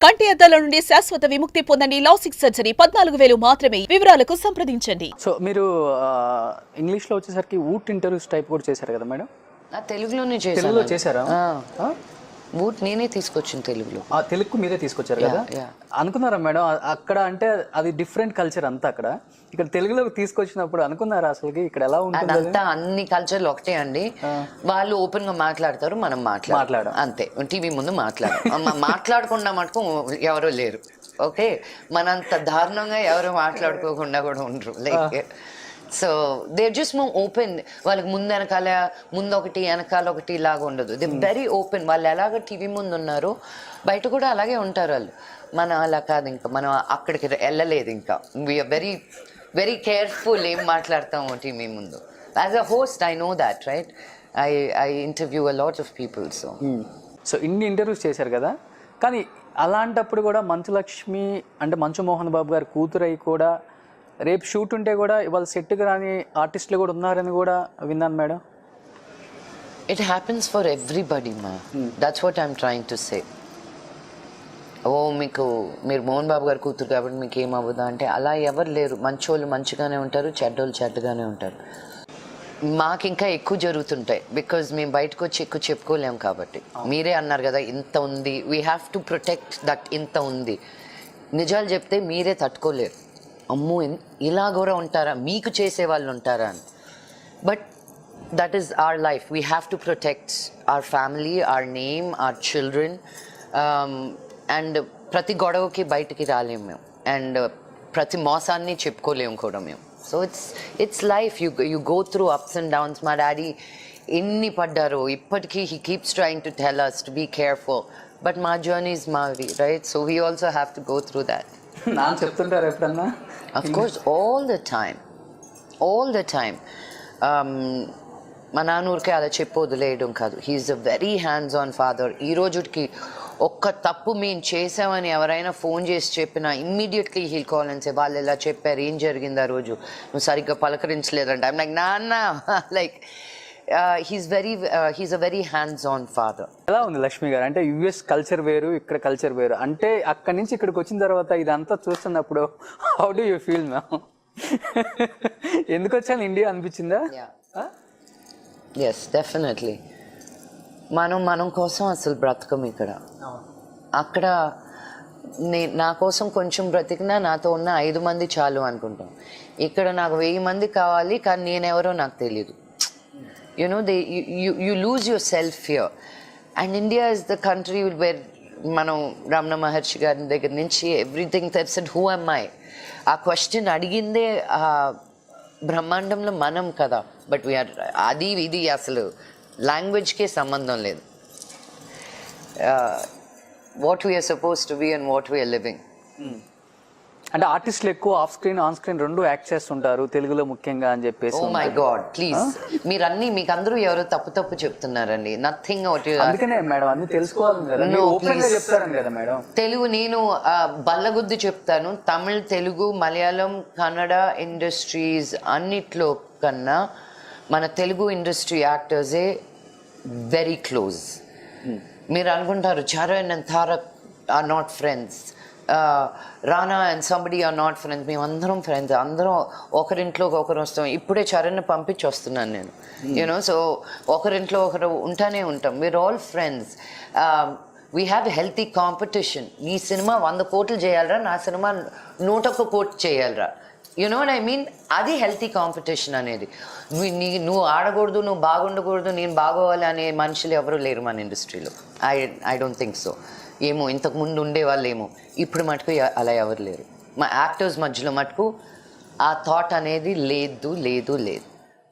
కంటి అద్దాల నుండి శాశ్వత విముక్తి పొందండి. లాసిక్ సర్జరీ 14,000 మాత్రమే. వివరాలకు సంప్రదించండి. సో మీరు ఇంగ్లీష్లో వచ్చేసరికి ఊట్ ఇంటర్వ్యూస్ టైప్ కూడా చేశారు కదా మేడం? తెలుగులోనే తెలుగులో చేశారా? ఊట్ నేనే తీసుకొచ్చిన తెలుగులో. తెలుగు మీరే తీసుకొచ్చారు కదా? అనుకున్నారా మేడం అక్కడ అంటే అది డిఫరెంట్ కల్చర్ అంతా అక్కడ, ఇక్కడ తెలుగులోకి తీసుకొచ్చినప్పుడు అనుకున్నారా అసలు ఇక్కడ ఎలా ఉంటుంది? అదంతా అన్ని కల్చర్లు ఒకటే అండి. వాళ్ళు ఓపెన్ గా మాట్లాడతారు, మనం మాట్లాడడం అంతే. టీవీ ముందు మాట్లాడకుండా మటుకు ఎవరో లేరు. ఓకే, మనంత దారుణంగా ఎవరు మాట్లాడుకోకుండా కూడా ఉండరు. లైక్ సో దే జస్ట్ మో ఓపెన్. వాళ్ళకి ముందు ఒకటి వెనకాల ఒకటి లాగా ఉండదు. They very open. వాళ్ళు ఎలాగ టీవీ ముందు ఉన్నారో బయట కూడా అలాగే ఉంటారు వాళ్ళు. మనం అలా కాదు, ఇంకా మనం అక్కడికి వెళ్ళలేదు. ఇంకా వీఆర్ వెరీ వెరీ కేర్ఫుల్ ఏం మాట్లాడతాము టీవీ ముందు. As a host I know that, right? I interview a lot of people. So ఇన్ని ఇంటర్వ్యూస్ చేశారు కదా, కానీ అలాంటప్పుడు కూడా మంచులక్ష్మి అంటే మంచు మోహన్ బాబు గారి కూతురై కూడా రేపు షూట్ ఉంటే కూడా ఇవాళ సెట్కి రాని ఆర్టిస్టులు కూడా ఉన్నారని కూడా విన్నాను madam. It happens for everybody మా. That's what I'm trying to say. మీరు మోహన్ బాబు గారు కూతురు కాబట్టి మీకు ఏమవ్వదా అంటే అలా ఎవరు లేరు. మంచోళ్ళు మంచిగానే ఉంటారు, చెడ్డోళ్ళు చెడ్డగానే ఉంటారు. మాకు ఇంకా ఎక్కువ జరుగుతుంటాయి, బికాజ్ మేము బయటకు వచ్చి ఎక్కువ చెప్పుకోలేము కాబట్టి. మీరే అన్నారు కదా ఇంత ఉంది, we have to protect that. ఇంత ఉంది, నిజాలు చెప్తే మీరే తట్టుకోలేరు. అమ్మో ఇలా కూడా ఉంటారా, మీకు చేసే వాళ్ళు ఉంటారా అని. But that is our life. We have to protect our family, our name, our children. And ప్రతి గొడవకి బయటికి రాలేము మేము, అండ్ ప్రతి మోసాన్ని చెప్పుకోలేము కూడా మేము. So it's life. You go through ups and downs. మా డాడీ ఎన్ని పడ్డారో ఇప్పటికీ he keeps trying to tell us to be careful. But మా జర్నీస్ మావి, right? So we also have to go through that. నాకు చెప్తుంటారు ఎప్పుడన్నా? Of course, all the time. మా నాన్నూరికే అలా చెప్పి వదిలేయడం కాదు. He's a very hands on father. ఈ రోజుకి ఒక్క తప్పు మేము చేసామని ఎవరైనా ఫోన్ చేసి చెప్పినా immediately he'll call and say వాళ్ళు ఇలా చెప్పారు, ఏం జరిగింది ఆ రోజు, నువ్వు సరిగ్గా పలకరించలేదంట. ఐమ్ లైక్ నాన్న, like he's a very hands-on father. ఎలా ఉంది లక్ష్మి గారు? అంటే యుఎస్ కల్చర్ వేరు, ఇక్కడ కల్చర్ వేరు. అంటే అక్కడి నుంచి ఇక్కడికి వచ్చిన తర్వాత ఇదంతా చూస్తున్నప్పుడు how do you feel ma'am? ఎందుకు వచ్చాను ఇండియా అనిపించిందా? Yes, definitely. మనం కోసం అసలు బ్రతకం ఇక్కడ. అక్కడ నా కోసం కొంచెం బ్రతికినా నాతో ఉన్న 5 మంది చాలు అనుకుంటాం. ఇక్కడ నాకు 1000 మంది కావాలి, కానీ నేనెవరో నాకు తెలియదు. You know, you lose yourself here. And India is the country where మనం రమణ మహర్షి గారి దగ్గర నుంచి everything that said who am I? ఆ క్వశ్చన్ అడిగిందే ఆ బ్రహ్మాండంలో మనం కదా. బట్ వీఆర్ అది ఇది అసలు లాంగ్వేజ్కే సంబంధం లేదు. What we are suppose to be and what we are living. అంటే ఆర్టిస్టులు ఎక్కువ ఆఫ్ స్క్రీన్ ఆన్ స్క్రీన్ రెండు యాక్ట్ చేస్తుంటారు తెలుగులో ముఖ్యంగా అని చెప్పేసి. Oh my god, please. మీకు అందరూ ఎవరో తప్పు చెప్తున్నారండి. నథింగ్. అందుకనే మేడం అన్ని తెలుసుకోవాలి కదా, ఓపెన్ గా చెప్తారని కదా మేడం. తెలుగు నేను బల్లగుద్ది చెప్తాను. తమిళ్, తెలుగు, మలయాళం, కన్నడ ఇండస్ట్రీస్ అన్నిట్లో కన్నా మన తెలుగు ఇండస్ట్రీ యాక్టర్సే వెరీ క్లోజ్. మీరు అనుకుంటారు Charan and Tarak are not friends, Rana and somebody are not friends. మేము అందరం ఫ్రెండ్స్. అందరం ఒకరింట్లో ఒకరు వస్తాం. ఇప్పుడే చరణ్ పంపించి వస్తున్నాను నేను, యూనో. సో ఒకరింట్లో ఒకరు ఉంటానే ఉంటాం. We are all friends. We have healthy competition. ఈ సినిమా 100 కోట్లు చేయాలరా, నా సినిమా 101 కోట్లు చేయాలరా. You know what I mean? అది హెల్తీ కాంపిటీషన్ అనేది. నువ్వు ఆడకూడదు, నువ్వు బాగుండకూడదు, నేను బాగోవాలి అనే మనుషులు ఎవరు లేరు మన ఇండస్ట్రీలో. I don't think so. ఏమో ఇంతకు ముందు ఉండేవాళ్ళు ఏమో, ఇప్పుడు మటుకు అలా ఎవరు లేరు. మా యాక్టర్స్ మధ్యలో మటుకు ఆ థాట్ అనేది లేదు.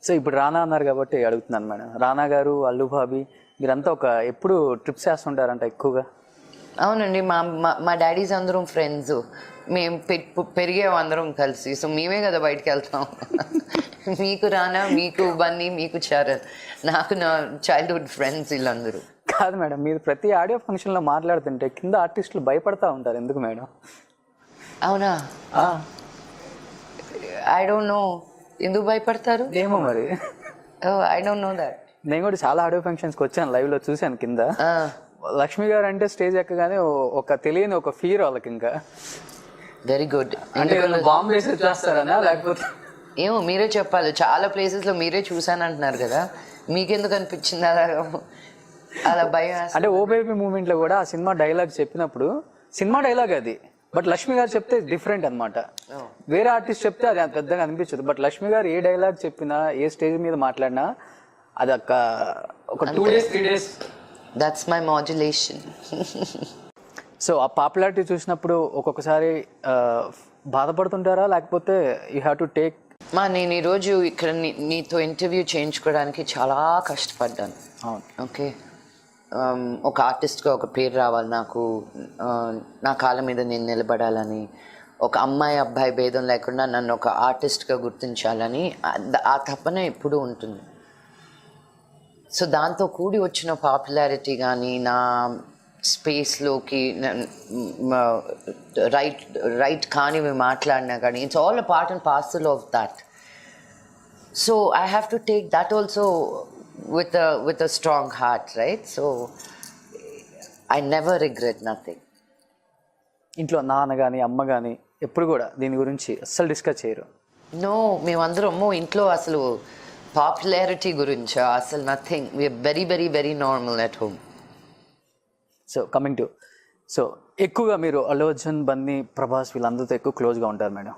సో ఇప్పుడు రానా అన్నారు కాబట్టి అడుగుతున్నాను మేడం. రానా గారు, అల్లు బాబీ మీరంతా ఎప్పుడు ట్రిప్స్ చేస్తుంటారంట ఎక్కువగా? అవునండి. మా డాడీస్ అందరం ఫ్రెండ్స్. మేము పెరిగాం అందరం కలిసి. సో మేమే కదా బయటకు వెళ్తాం. మీకు రానా, మీకు బన్నీ, మీకు చరణ్, నాకు నా చైల్డ్హుడ్ ఫ్రెండ్స్ వీళ్ళందరూ. కాదు మేడం, మీరు ప్రతి ఆడియో ఫంక్షన్లో మాట్లాడుతుంటే కింద ఆర్టిస్టులు భయపడతా ఉంటారు, ఎందుకు మేడం? అవునా? I don't no. ఎందుకు భయపడతారు ఏమో మరి. I don't know that. నేను కూడా చాలా ఆడియో ఫంక్షన్స్కి వచ్చాను, లైవ్లో చూశాను కింద. లక్ష్మి గారు అంటే స్టేజ్ ఎక్కగానే ఒక తెలియని ఒక ఫీర్ వాళ్ళకి ఇంకా వెరీ గుడ్. అంటే బాంబు వేసి వచ్చేస్తారనా లేకపోతే ఏమో మీరే చెప్పాలి, చాలా ప్లేసెస్లో మీరే చూసాను అంటున్నారు కదా, మీకెందుకు అనిపించింది అలా భయం? అంటే ఓ బేబీ మూమెంట్లో కూడా ఆ సినిమా డైలాగ్ చెప్పినప్పుడు సినిమా డైలాగ్ అది, బట్ లక్ష్మి గారు చెప్తే డిఫరెంట్ అనమాట. వేరే ఆర్టిస్ట్ చెప్తే అది అంత పెద్దగా అనిపించదు, బట్ లక్ష్మి గారు ఏ డైలాగ్ చెప్పినా ఏ స్టేజ్ మీద మాట్లాడినా అది ఒక 2 days 3 days. That's my modulation. So ఆ పాపులారిటీ చూసినప్పుడు ఒక్కొక్కసారి బాధపడుతుంటారా, లేకపోతే యూ హ్యావ్ టు టేక్? నేను ఈరోజు ఇక్కడ నీతో ఇంటర్వ్యూ చేయించుకోవడానికి చాలా కష్టపడ్డాను. ఓకే, ఒక ఆర్టిస్ట్గా ఒక పేరు రావాలి నాకు, నా కాళ్ళ మీద నేను నిలబడాలని, ఒక అమ్మాయి అబ్బాయి భేదం లేకుండా నన్ను ఒక ఆర్టిస్ట్గా గుర్తించాలని ఆ తపన ఎప్పుడూ ఉంటుంది. సో దాంతో కూడి వచ్చిన పాపులారిటీ కానీ, నా స్పేస్లోకి రైట్ కానివి మాట్లాడినా కానీ, it's all a part and parcel of that. So I have to take that also with a strong heart, right? So I never regret nothing. ఇంట్లో నాన్న కానీ అమ్మ కానీ ఎప్పుడు కూడా దీని గురించి అస్సలు డిస్కస్ చేయరు? నో, మేమందరము ఇంట్లో అసలు పాపులారిటీ గురించి అసలు nothing. We are very very very normal at home. So coming to, so ఎక్కువగా మీరు అల్లు అర్జున్, బన్నీ, ప్రభాస్ వీళ్ళందరితో ఎక్కువ క్లోజ్గా ఉంటారు మేడం.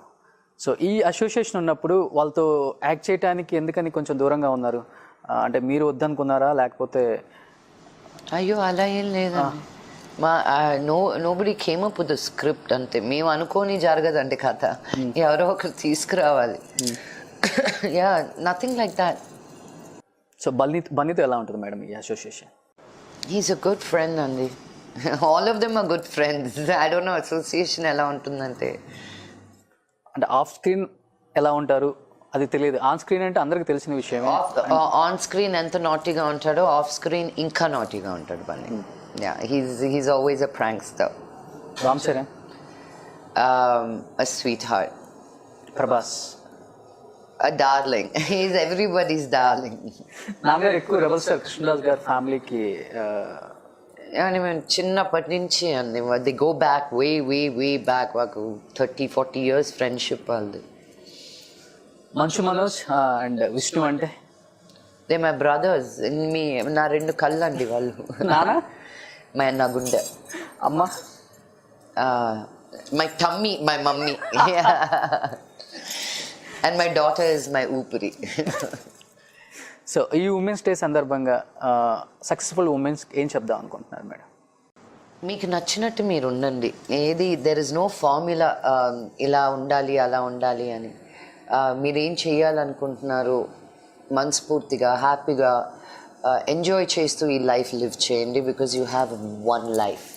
సో ఈ అసోసియేషన్ ఉన్నప్పుడు వాళ్ళతో యాక్ట్ చేయడానికి ఎందుకని కొంచెం దూరంగా ఉన్నారు? అంటే మీరు వద్దనుకున్నారా, లేకపోతే? అయ్యో అలా ఏం లేదండి. Nobody came up with the script అంతే. మేము అనుకోని జరగదండి కథ, ఎవరో ఒకరు తీసుకురావాలి. Yeah, nothing like that. So బన్నీతో ఎలా ఉంటుంది మేడం ఈ association? He's a good friend అండి. All of them are good friends. I don't know association ఎలా ఉంటుందంటే. అంటే ఆఫ్ స్క్రీన్ ఎలా ఉంటారు అది తెలియదు, ఆన్ స్క్రీన్ అంటే అందరికి తెలిసిన విషయమే. ఆన్ స్క్రీన్ ఎంత నాటీగా ఉంటాడో ఆఫ్ స్క్రీన్ ఇంకా నాటీగా ఉంటాడు Bunny. Yeah, he's always a prankster. Ram Charan a sweetheart. Prabhas a darling. He's everybody's darling. నాన్నగారు ఎక్కువ రెబల్ స్టార్ కృష్ణదాస్ గారి ఫ్యామిలీకి అని మేము చిన్నప్పటి నుంచి అండి, the go back way back, మాకు 30-40 years ఫ్రెండ్షిప్ వాళ్ళది. మంచు మనోజ్ అండ్ విష్ణు అంటే దే మై బ్రదర్స్. నా 2 కళ్ళు అండి వాళ్ళు. నాన్న నా గుండె. అమ్మ my tummy, my mummy. And my daughter is my ఊపిరి. సో ఈ ఉమెన్స్ డే సందర్భంగా సక్సెస్ఫుల్ ఉమెన్స్ ఏం చెప్దాం అనుకుంటున్నారు మేడం? మీకు నచ్చినట్టు మీరు ఉండండి. ఏది దెర్ ఇస్ నో ఫార్ములా ఇలా ఉండాలి అలా ఉండాలి అని. మీరేం చేయాలనుకుంటున్నారు మనస్ఫూర్తిగా హ్యాపీగా ఎంజాయ్ చేస్తూ ఈ లైఫ్ లివ్ చేయండి. Because you have 1 life.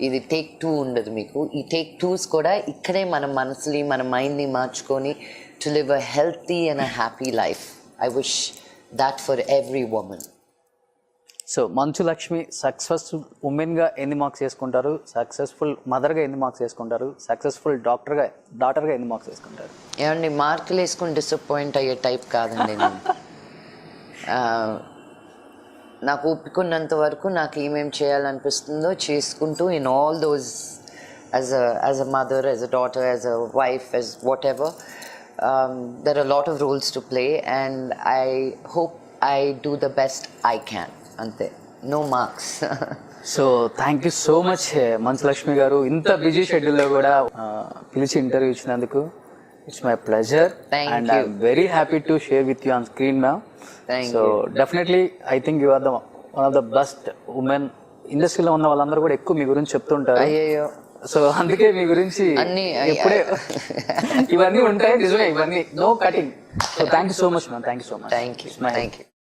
ఇది టేక్ 2 ఉండదు మీకు. ఈ టేక్ 2s కూడా ఇక్కడే మన మనసుని మన మైండ్ని మార్చుకొని to live a healthy and a happy life. I wish that for every women. So Manchu Lakshmi successful ఉమెన్గా ఎన్ని మార్క్స్ వేసుకుంటారు? సక్సెస్ఫుల్ మదర్గా ఎన్ని మార్క్స్ వేసుకుంటారు? సక్సెస్ఫుల్ డాటర్గా ఎన్ని మార్క్స్ వేసుకుంటారు? ఏమండి, మార్కులు వేసుకుని డిసప్పాయింట్ అయ్యే టైప్ కాదండి నేను. నాకు ఒప్పుకున్నంత వరకు నాకు ఏమేమి చేయాలనిపిస్తుందో చేసుకుంటూ in all those as a mother, as a daughter, as a wife, as whatever, there are lot of roles to play and I hope I do the best I can. అంతే, no marks. So thank you so much Manchu Lakshmi గారు, ఇంత busy షెడ్యూల్లో కూడా పిలిచి interview ఇచ్చినందుకు. It's my pleasure and I'm very happy to share with you on screen ma'am. So definitely I think you are the one of the best women. ఇండస్ట్రీలో ఉన్న వాళ్ళందరూ కూడా ఎక్కువ మీ గురించి చెప్తుంటారు. అయ్యో, సో అందుకే మీ గురించి ఎప్పుడే ఇవన్నీ ఉంటాయి నిజమే, ఇవన్నీ no cutting. So thank you so much ma'am. Thank you so much. Thank you.